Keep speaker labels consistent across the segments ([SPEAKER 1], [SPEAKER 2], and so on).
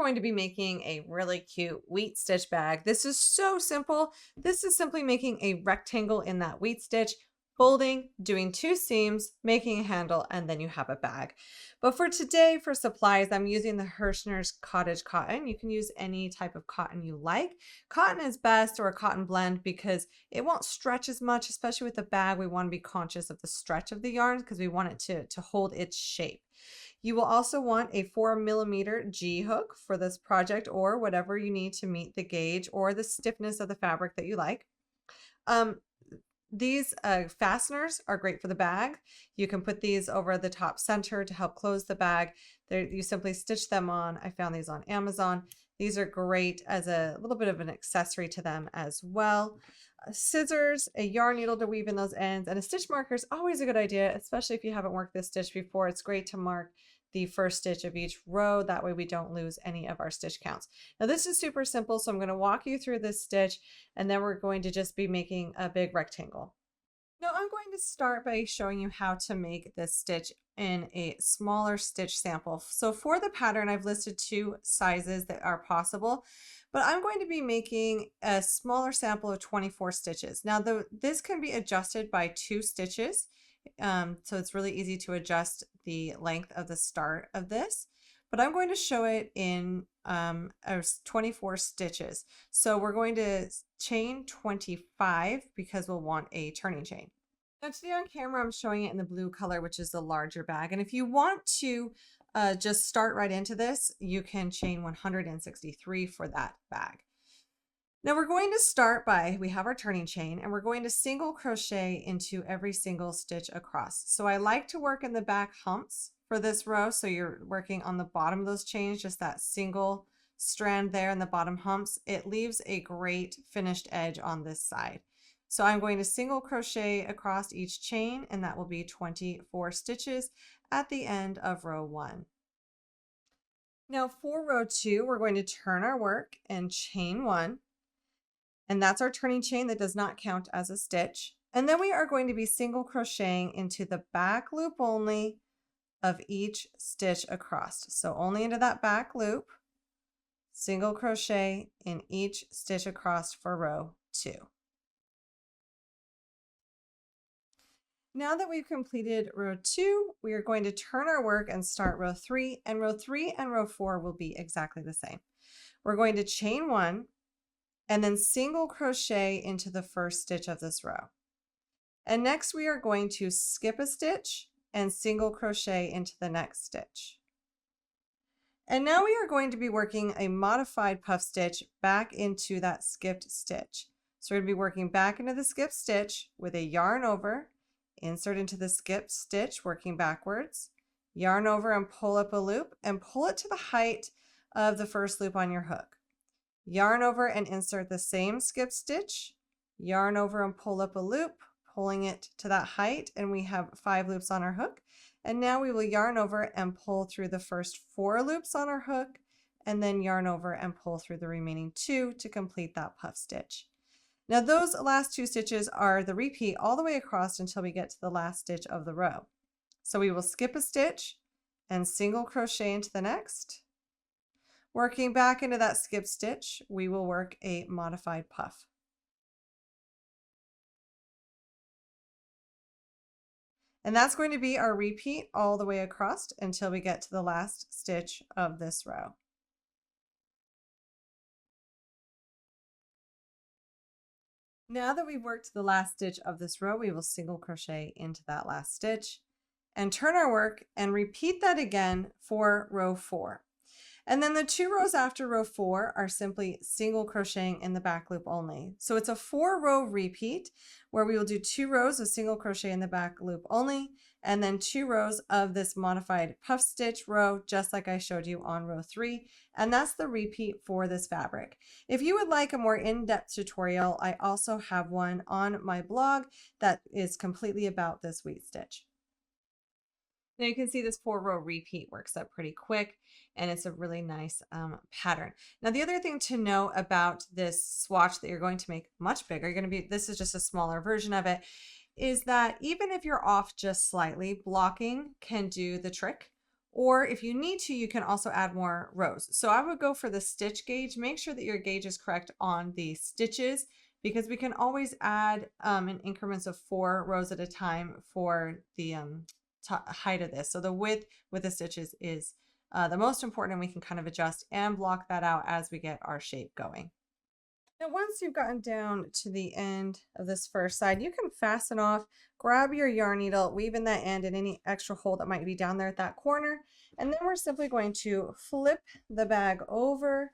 [SPEAKER 1] going to be making a really cute wheat stitch bag. This is so simple. This is simply making a rectangle in that wheat stitch, folding, doing 2 seams, making a handle, and then you have a bag. But for today, for supplies, I'm using the Hirschner's Cottage Cotton. You can use any type of cotton you like. Cotton is best, or a cotton blend, because it won't stretch as much, especially with the bag. We want to be conscious of the stretch of the yarn because we want it to hold its shape. You will also want a 4mm G hook for this project, or whatever you need to meet the gauge or the stiffness of the fabric that you like. These fasteners are great for the bag. You can put these over the top center to help close the bag. You simply stitch them on. I found these on Amazon. These are great as a little bit of an accessory to them as well. Scissors, a yarn needle to weave in those ends, and a stitch marker is always a good idea, especially if you haven't worked this stitch before. It's great to mark the first stitch of each row. That way we don't lose any of our stitch counts. Now this is super simple, so I'm going to walk you through this stitch, and then we're going to just be making a big rectangle. Now I'm going to start by showing you how to make this stitch in a smaller stitch sample. So for the pattern, I've listed 2 sizes that are possible, but I'm going to be making a smaller sample of 24 stitches. Now this can be adjusted by 2 stitches. So it's really easy to adjust the length of the start of this, but I'm going to show it in 24 stitches. So we're going to chain 25 because we'll want a turning chain. Now today on camera, I'm showing it in the blue color, which is the larger bag. And if you want to just start right into this, you can chain 163 for that bag. Now we're going to start by, we have our turning chain, and we're going to single crochet into every single stitch across. So I like to work in the back humps for this row. So you're working on the bottom of those chains, just that single strand there in the bottom humps. It leaves a great finished edge on this side. So I'm going to single crochet across each chain, and that will be 24 stitches at the end of row 1. Now for row 2, we're going to turn our work and chain 1. And that's our turning chain that does not count as a stitch. And then we are going to be single crocheting into the back loop only of each stitch across. So only into that back loop, single crochet in each stitch across for row 2. Now that we've completed row 2, we are going to turn our work and start row 3, and row 3 and row 4 will be exactly the same. We're going to chain 1, and then single crochet into the first stitch of this row. And next we are going to skip a stitch and single crochet into the next stitch. And now we are going to be working a modified puff stitch back into that skipped stitch. So we're going to be working back into the skipped stitch with a yarn over, insert into the skipped stitch, working backwards, yarn over and pull up a loop, and pull it to the height of the first loop on your hook. Yarn over and insert the same skip stitch, yarn over and pull up a loop, pulling it to that height, and we have 5 loops on our hook. And now we will yarn over and pull through the first 4 loops on our hook, and then yarn over and pull through the remaining 2 to complete that puff stitch. Now those last 2 stitches are the repeat all the way across until we get to the last stitch of the row. So we will skip a stitch and single crochet into the next. Working back into that skip stitch, we will work a modified puff. And that's going to be our repeat all the way across until we get to the last stitch of this row. Now that we've worked the last stitch of this row, we will single crochet into that last stitch and turn our work and repeat that again for row 4. And then the 2 rows after row 4 are simply single crocheting in the back loop only. So it's a 4-row repeat where we will do 2 rows of single crochet in the back loop only, and then 2 rows of this modified puff stitch row, just like I showed you on row 3. And that's the repeat for this fabric. If you would like a more in-depth tutorial, I also have one on my blog that is completely about this wheat stitch. Now you can see this 4-row repeat works up pretty quick, and it's a really nice pattern. Now the other thing to know about this swatch that you're going to make much bigger, this is just a smaller version of it, is that even if you're off just slightly, blocking can do the trick. Or if you need to, you can also add more rows. So I would go for the stitch gauge. Make sure that your gauge is correct on the stitches, because we can always add in increments of 4 rows at a time for the height of this. So the width with the stitches is the most important, and we can kind of adjust and block that out as we get our shape going. Now, once you've gotten down to the end of this first side, you can fasten off, grab your yarn needle, weave in that end and any extra hole that might be down there at that corner. And then we're simply going to flip the bag over,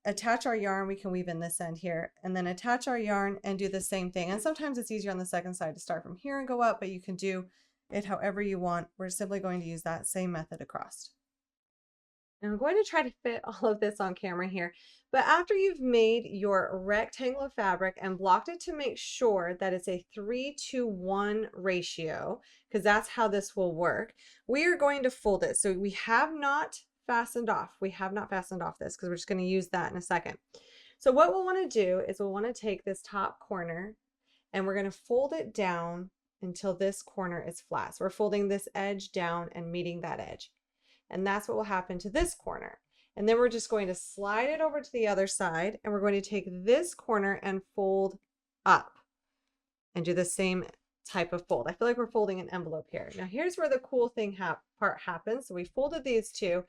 [SPEAKER 1] attach our yarn. We can weave in this end here, and then attach our yarn and do the same thing. And sometimes it's easier on the second side to start from here and go up, but you can do it however you want. We're simply going to use that same method across. And I'm going to try to fit all of this on camera here. But after you've made your rectangle of fabric and blocked it to make sure that it's a 3-to-1 ratio, because that's how this will work, we are going to fold it. So we have not fastened off. We have not fastened off this because we're just going to use that in a second. So what we'll want to do is we'll want to take this top corner and we're going to fold it down until this corner is flat. So we're folding this edge down and meeting that edge. And that's what will happen to this corner. And then we're just going to slide it over to the other side, and we're going to take this corner and fold up and do the same type of fold. I feel like we're folding an envelope here. Now here's where the cool thing part happens. So we folded these two,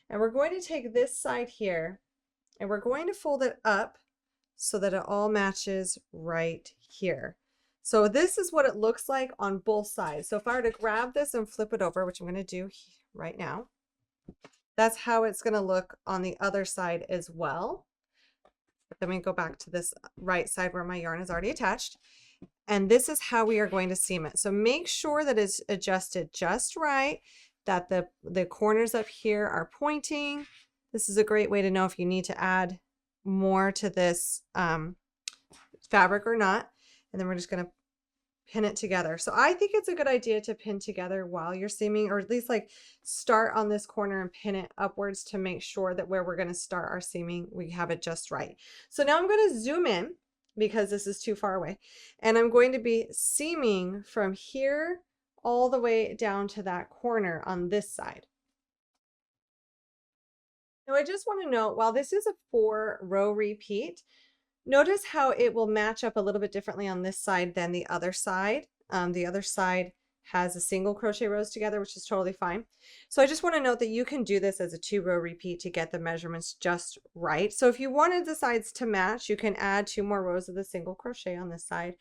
[SPEAKER 1] and we're going to take this side here and we're going to fold it up so that it all matches right here. So this is what it looks like on both sides. So if I were to grab this and flip it over, which I'm going to do right now, that's how it's going to look on the other side as well. Let me go back to this right side where my yarn is already attached. And this is how we are going to seam it. So make sure that it's adjusted just right, that the corners up here are pointing. This is a great way to know if you need to add more to this fabric or not. And then we're just going to pin it together. So I think it's a good idea to pin together while you're seaming, or at least like start on this corner and pin it upwards to make sure that where we're going to start our seaming, we have it just right. So now I'm going to zoom in because this is too far away, and I'm going to be seaming from here all the way down to that corner on this side. Now I just want to note, while this is a 4-row repeat, notice how it will match up a little bit differently on this side than the other side. The other side has a single crochet rows together, which is totally fine. So I just want to note that you can do this as a 2-row repeat to get the measurements just right. So if you wanted the sides to match, you can add 2 more rows of the single crochet on this side,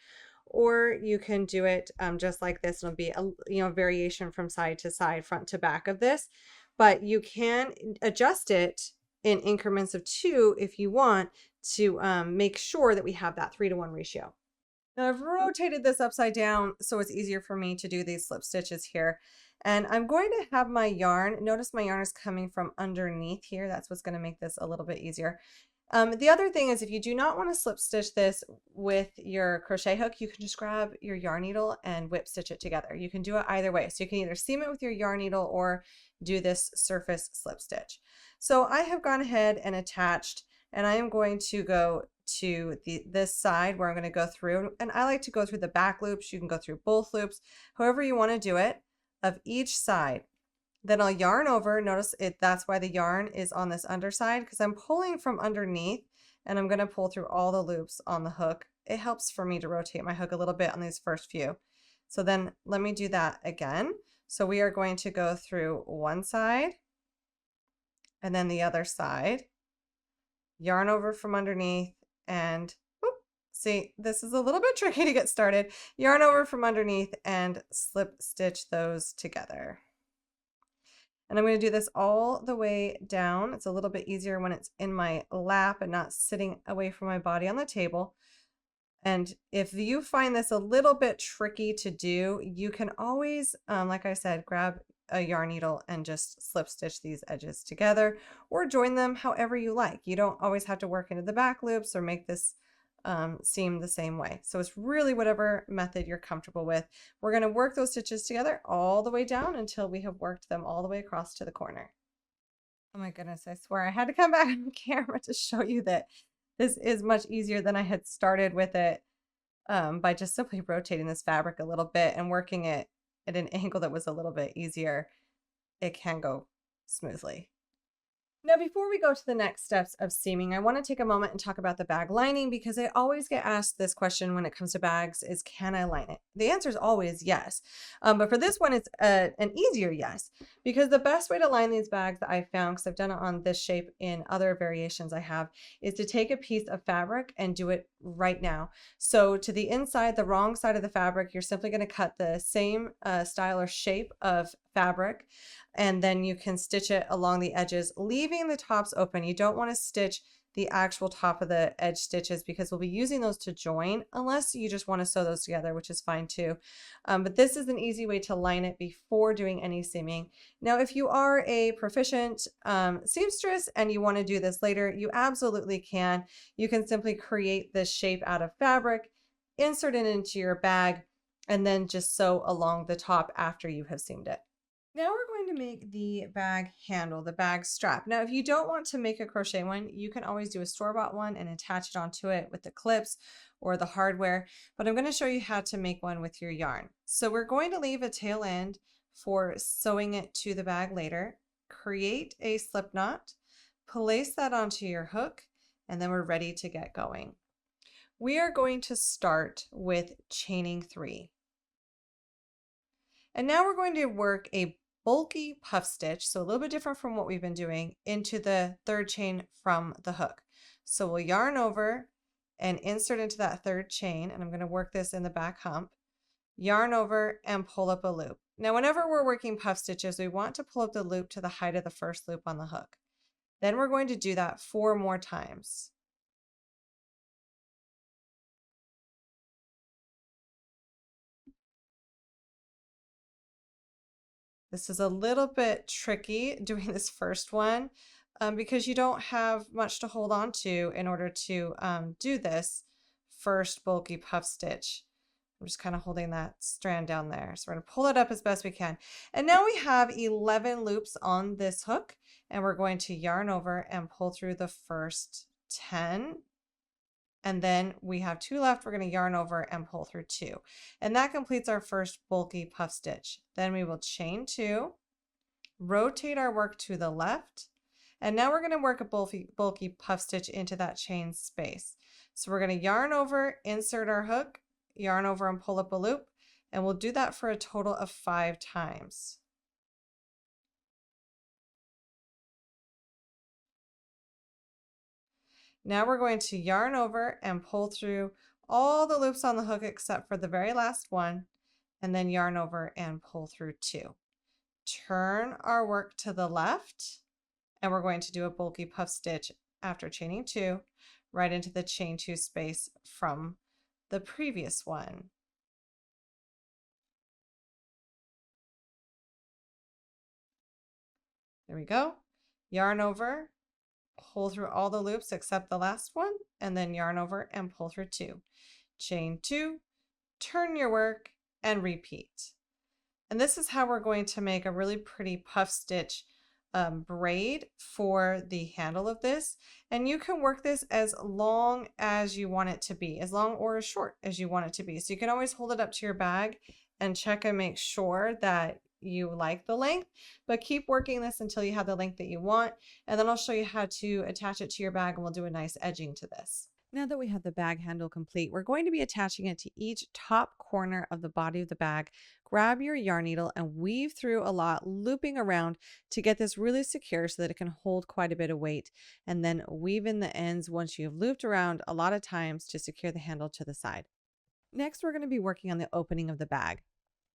[SPEAKER 1] or you can do it just like this. It'll be a variation from side to side, front to back of this, but you can adjust it in increments of 2 if you want to make sure that we have that 3-to-1 ratio. Now I've rotated this upside down so it's easier for me to do these slip stitches here. And I'm going to have my yarn, notice my yarn is coming from underneath here. That's what's going to make this a little bit easier. The other thing is, if you do not want to slip stitch this with your crochet hook, you can just grab your yarn needle and whip stitch it together. You can do it either way. So you can either seam it with your yarn needle or do this surface slip stitch. So I have gone ahead and attached, and I am going to go to this side where I'm going to go through, and I like to go through the back loops. You can go through both loops, however you want to do it, of each side. Then I'll yarn over. Notice that's why the yarn is on this underside, because I'm pulling from underneath, and I'm going to pull through all the loops on the hook. It helps for me to rotate my hook a little bit on these first few. So then let me do that again. So we are going to go through one side and then the other side, yarn over from underneath, and whoop, see, this is a little bit tricky to get started. Yarn over from underneath and slip stitch those together. And I'm going to do this all the way down. It's a little bit easier when it's in my lap and not sitting away from my body on the table. And if you find this a little bit tricky to do, you can always, like I said, grab a yarn needle and just slip stitch these edges together, or join them however you like. You don't always have to work into the back loops or make this seam the same way. So it's really whatever method you're comfortable with. We're going to work those stitches together all the way down until we have worked them all the way across to the corner. Oh my goodness, I swear I had to come back on camera to show you that this is much easier than I had started with it by just simply rotating this fabric a little bit and working it at an angle that was a little bit easier. it can go smoothly. Now, before we go to the next steps of seaming, I want to take a moment and talk about the bag lining because I always get asked this question when it comes to bags is, can I line it? The answer is always yes. But for this one, it's an easier yes, because the best way to line these bags that I found, because I've done it on this shape in other variations I have, is to take a piece of fabric and do it right now. So to the inside, the wrong side of the fabric, you're simply going to cut the same style or shape of fabric, and then you can stitch it along the edges, leaving the tops open. You don't want to stitch the actual top of the edge stitches because we'll be using those to join, unless you just want to sew those together, which is fine too. But this is an easy way to line it before doing any seaming. Now, if you are a proficient seamstress and you want to do this later, you absolutely can. You can simply create this shape out of fabric, insert it into your bag, and then just sew along the top after you have seamed it. Now we're going to make the bag handle, the bag strap. Now, if you don't want to make a crochet one, you can always do a store-bought one and attach it onto it with the clips or the hardware, but I'm going to show you how to make one with your yarn. So we're going to leave a tail end for sewing it to the bag later. Create a slip knot, place that onto your hook, and then we're ready to get going. We are going to start with chaining 3. And now we're going to work a bulky puff stitch, so a little bit different from what we've been doing, into the 3rd chain from the hook. So we'll yarn over and insert into that 3rd chain, and I'm going to work this in the back hump, yarn over and pull up a loop. Now whenever we're working puff stitches, we want to pull up the loop to the height of the first loop on the hook. Then we're going to do that 4 more times. This is a little bit tricky doing this first one because you don't have much to hold on to in order to do this first bulky puff stitch. I'm just kind of holding that strand down there. So we're going to pull it up as best we can. And now we have 11 loops on this hook, and we're going to yarn over and pull through the first 10. And then we have 2 left. We're going to yarn over and pull through 2. And that completes our first bulky puff stitch. Then we will chain 2, rotate our work to the left, and now we're going to work a bulky puff stitch into that chain space. So we're going to yarn over, insert our hook, yarn over and pull up a loop, and we'll do that for a total of 5 times. Now we're going to yarn over and pull through all the loops on the hook except for the very last one, and then yarn over and pull through 2. Turn our work to the left, and we're going to do a bulky puff stitch after chaining 2 right into the chain 2 space from the previous one. There we go. Yarn over, pull through all the loops except the last one, and then yarn over and pull through 2. Chain 2, turn your work, and repeat. And this is how we're going to make a really pretty puff stitch braid for the handle of this. And you can work this as long as you want it to be, as long or as short as you want it to be. So you can always hold it up to your bag and check and make sure that you like the length, but keep working this until you have the length that you want. And then I'll show you how to attach it to your bag, and we'll do a nice edging to this. Now that we have the bag handle complete, we're going to be attaching it to each top corner of the body of the bag. Grab your yarn needle and weave through a lot, looping around to get this really secure so that it can hold quite a bit of weight. And then weave in the ends once you've looped around a lot of times to secure the handle to the side. Next, we're going to be working on the opening of the bag.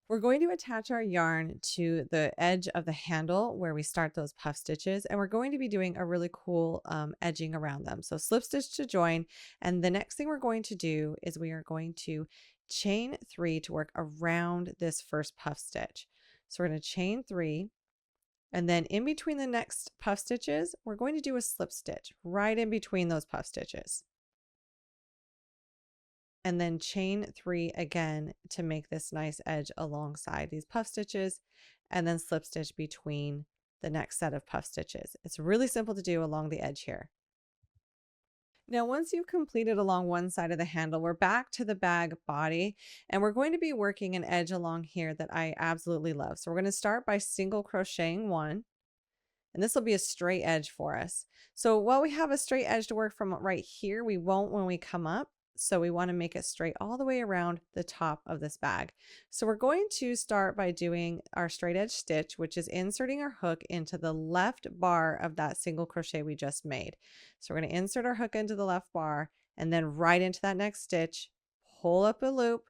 [SPEAKER 1] We're going to attach our yarn to the edge of the handle where we start those puff stitches, and we're going to be doing a really cool edging around them. So slip stitch to join, and the next thing we're going to do is we are going to chain 3 to work around this first puff stitch. So we're going to chain 3, and then in between the next puff stitches, we're going to do a slip stitch right in between those puff stitches. And then chain 3 again to make this nice edge alongside these puff stitches, and then slip stitch between the next set of puff stitches. It's really simple to do along the edge here. Now, once you've completed along one side of the handle, we're back to the bag body, and we're going to be working an edge along here that I absolutely love. So we're going to start by single crocheting one, and this will be a straight edge for us. So while we have a straight edge to work from right here, we won't when we come up. So we want to make it straight all the way around the top of this bag. So we're going to start by doing our straight edge stitch, which is inserting our hook into the left bar of that single crochet we just made. So we're going to insert our hook into the left bar and then right into that next stitch, pull up a loop,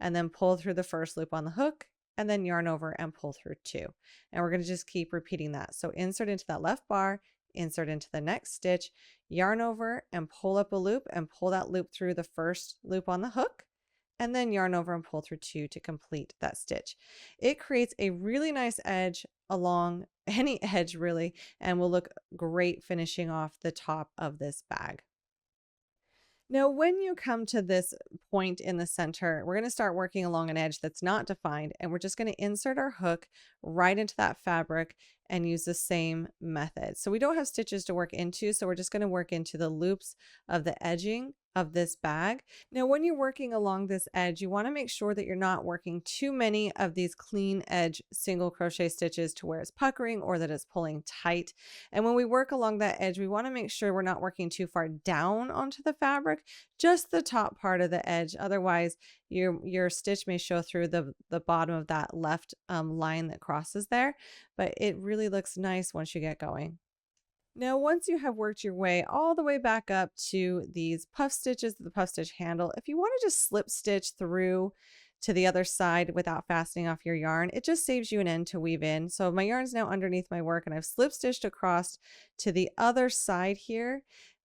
[SPEAKER 1] and then pull through the first loop on the hook, and then yarn over and pull through two. And we're going to just keep repeating that. So insert into that left bar, insert into the next stitch, yarn over and pull up a loop and pull that loop through the first loop on the hook, and then yarn over and pull through two to complete that stitch. It creates a really nice edge along any edge really, and will look great finishing off the top of this bag. Now, when you come to this point in the center, we're going to start working along an edge that's not defined, and we're just going to insert our hook right into that fabric and use the same method. So we don't have stitches to work into, so we're just going to work into the loops of the edging of this bag. Now, when you're working along this edge, you want to make sure that you're not working too many of these clean edge single crochet stitches to where it's puckering or that it's pulling tight. And when we work along that edge, we want to make sure we're not working too far down onto the fabric, just the top part of the edge. Otherwise, your stitch may show through the bottom of that left line that crosses there, but it really looks nice once you get going. Now, once you have worked your way all the way back up to these puff stitches, the puff stitch handle, if you want to just slip stitch through to the other side without fastening off your yarn, it just saves you an end to weave in. So my yarn's now underneath my work, and I've slip stitched across to the other side here,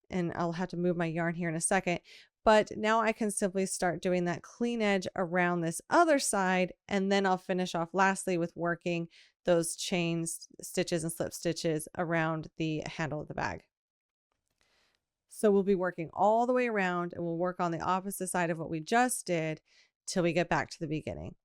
[SPEAKER 1] and I'll have to move my yarn here in a second. But now I can simply start doing that clean edge around this other side, and then I'll finish off lastly with working those chain stitches and slip stitches around the handle of the bag. So we'll be working all the way around, and we'll work on the opposite side of what we just did till we get back to the beginning.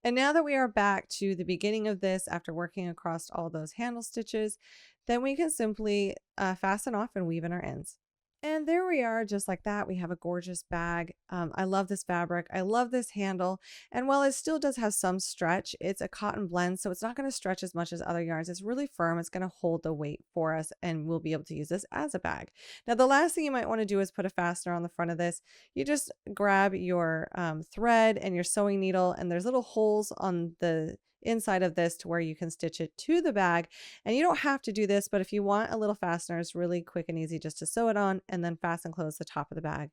[SPEAKER 1] And now that we are back to the beginning of this, after working across all those handle stitches, then we can simply fasten off and weave in our ends. And there we are, just like that. We have a gorgeous bag. I love this fabric. I love this handle. And while it still does have some stretch, it's a cotton blend, so it's not going to stretch as much as other yarns. It's really firm. It's going to hold the weight for us, and we'll be able to use this as a bag. Now, the last thing you might want to do is put a fastener on the front of this. You just grab your thread and your sewing needle, and there's little holes on the inside of this to where you can stitch it to the bag. And you don't have to do this, but if you want a little fastener, it's really quick and easy just to sew it on and then fasten close the top of the bag.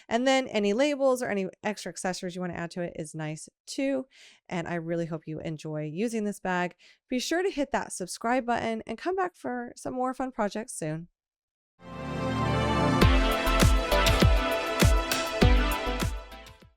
[SPEAKER 1] And then any labels or any extra accessories you want to add to it is nice too. And I really hope you enjoy using this bag. Be sure to hit that subscribe button and come back for some more fun projects soon.